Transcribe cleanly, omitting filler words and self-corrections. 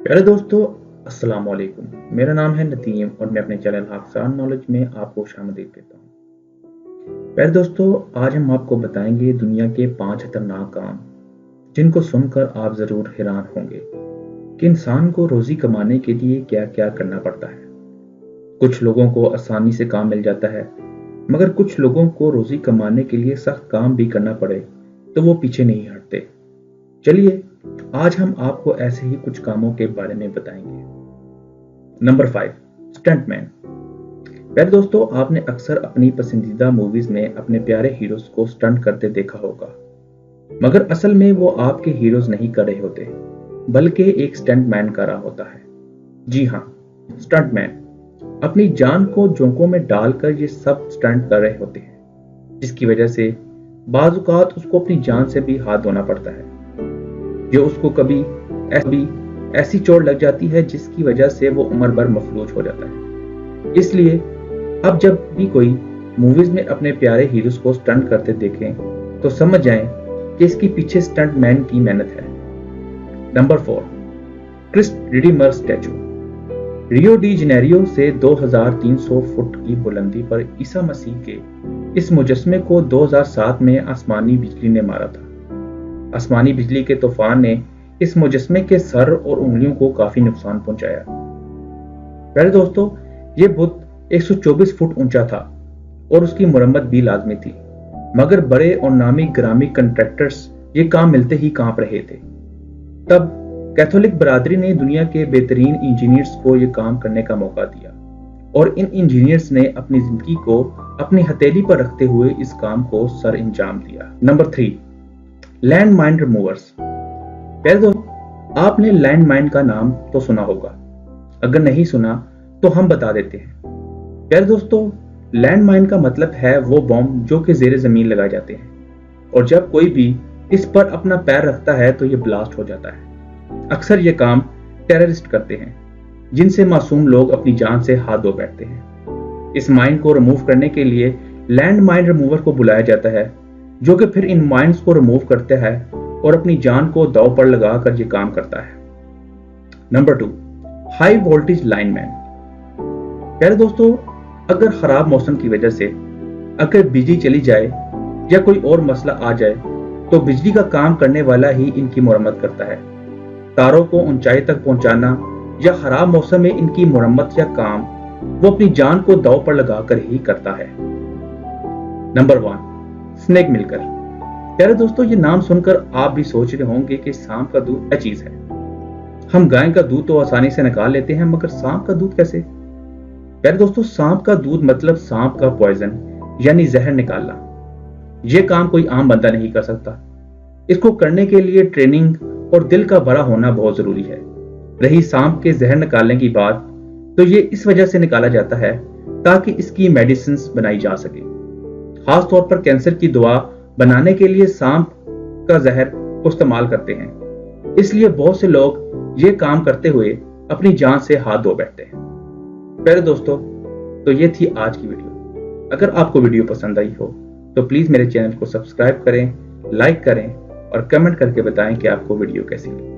प्यारे दोस्तों, अस्सलाम वालेकुम। मेरा नाम है नदीम और मैं अपने चैनल हाफसान नॉलेज में आपको खुशामदीद कहता हूँ। प्यारे दोस्तों, आज हम आपको बताएंगे दुनिया के 5 खतरनाक काम जिनको सुनकर आप ज़रूर हैरान होंगे कि इंसान को रोज़ी कमाने के लिए क्या क्या करना पड़ता है। कुछ लोगों को आसानी से काम मिल जाता है, मगर कुछ लोगों को रोज़ी कमाने के लिए सख्त काम भी करना पड़े तो वो पीछे नहीं हटते। चलिए आज हम आपको ऐसे ही कुछ कामों के बारे में बताएंगे। Number 5, stuntman. प्यारे दोस्तों, आपने अक्सर अपनी पसंदीदा मूवीज में अपने प्यारे हीरोज को स्टंट करते देखा होगा, मगर असल में वो आपके हीरोज नहीं कर रहे होते, बल्कि एक स्टंटमैन कर रहा होता है। जी हाँ, स्टंटमैन अपनी जान को जोंकों में डालकर ये सब स्टंट कर रहे होते हैं, जिसकी वजह से बाज़ औक़ात उसको अपनी जान से भी हाथ धोना पड़ता है। जो उसको कभी ऐसी चोट लग जाती है जिसकी वजह से वो उम्र भर मफलूज हो जाता है। इसलिए अब जब भी कोई मूवीज में अपने प्यारे हीरोज को स्टंट करते देखें तो समझ जाएं कि इसके पीछे स्टंट मैन की मेहनत है। Number 4, Christ Redeemer statue. Rio de Janeiro से 2300 फुट की बुलंदी पर ईसा मसीह के इस मुजस्मे को 2007 में आसमानी बिजली ने मारा था। आसमानी बिजली के तूफान ने इस मुजस्मे के सर और उंगलियों को काफी नुकसान पहुंचाया। प्यारे दोस्तों, ये बुत 124 फुट ऊंचा था और उसकी मुरम्मत भी लाजमी थी, मगर बड़े और नामी ग्रामी कंट्रैक्टर्स ये काम मिलते ही कांप रहे थे। तब कैथोलिक बरादरी ने दुनिया के बेहतरीन इंजीनियर्स को ये काम करने का मौका दिया और इन इंजीनियर्स ने अपनी जिंदगी को अपनी हथेली पर रखते हुए इस काम को सर अंजाम दिया। Number 3, land mine removers. प्यारे दोस्तों, आपने लैंड माइन का नाम तो सुना होगा, अगर नहीं सुना तो हम बता देते हैं। प्यारे दोस्तों, लैंड माइन का मतलब है वो बॉम्ब जो कि ज़ेरे ज़मीन लगाए जाते हैं और जब कोई भी इस पर अपना पैर रखता है तो ये ब्लास्ट हो जाता है। अक्सर ये काम टेररिस्ट करते हैं, जिनसे मासूम लोग अपनी जान से हाथ धो बैठते हैं। इस माइन को रिमूव करने के लिए लैंड माइन रिमूवर को बुलाया जाता है, जो कि फिर इन माइंस को रिमूव करते हैं और अपनी जान को दांव पर लगाकर ये काम करता है। Number 2, high voltage lineman. प्यारे दोस्तों, अगर खराब मौसम की वजह से अगर बिजली चली जाए या कोई और मसला आ जाए तो बिजली का काम करने वाला ही इनकी मुरम्मत करता है। तारों को ऊंचाई तक पहुंचाना या खराब मौसम में इनकी मुरम्मत या काम वो अपनी जान को दांव पर लगाकर ही करता है। Number 1, snake milker. प्यारे दोस्तों, ये नाम सुनकर आप भी सोच रहे होंगे कि सांप का दूध क्या चीज है। हम गाय का दूध तो आसानी से निकाल लेते हैं, मगर सांप का दूध कैसे? प्यारे दोस्तों, सांप का दूध मतलब सांप का पॉइजन यानी जहर निकालना। यह काम कोई आम बंदा नहीं कर सकता। इसको करने के लिए ट्रेनिंग और दिल का बड़ा होना बहुत जरूरी है। रही सांप के जहर निकालने की बात, तो ये इस वजह से निकाला जाता है ताकि इसकी मेडिसिन बनाई जा सके। खास तौर पर कैंसर की दवा बनाने के लिए सांप का जहर को इस्तेमाल करते हैं। इसलिए बहुत से लोग ये काम करते हुए अपनी जान से हाथ धो बैठते हैं। प्यारे दोस्तों, तो ये थी आज की वीडियो। अगर आपको वीडियो पसंद आई हो तो प्लीज मेरे चैनल को सब्सक्राइब करें, लाइक करें और कमेंट करके बताएं कि आपको वीडियो कैसी लगी।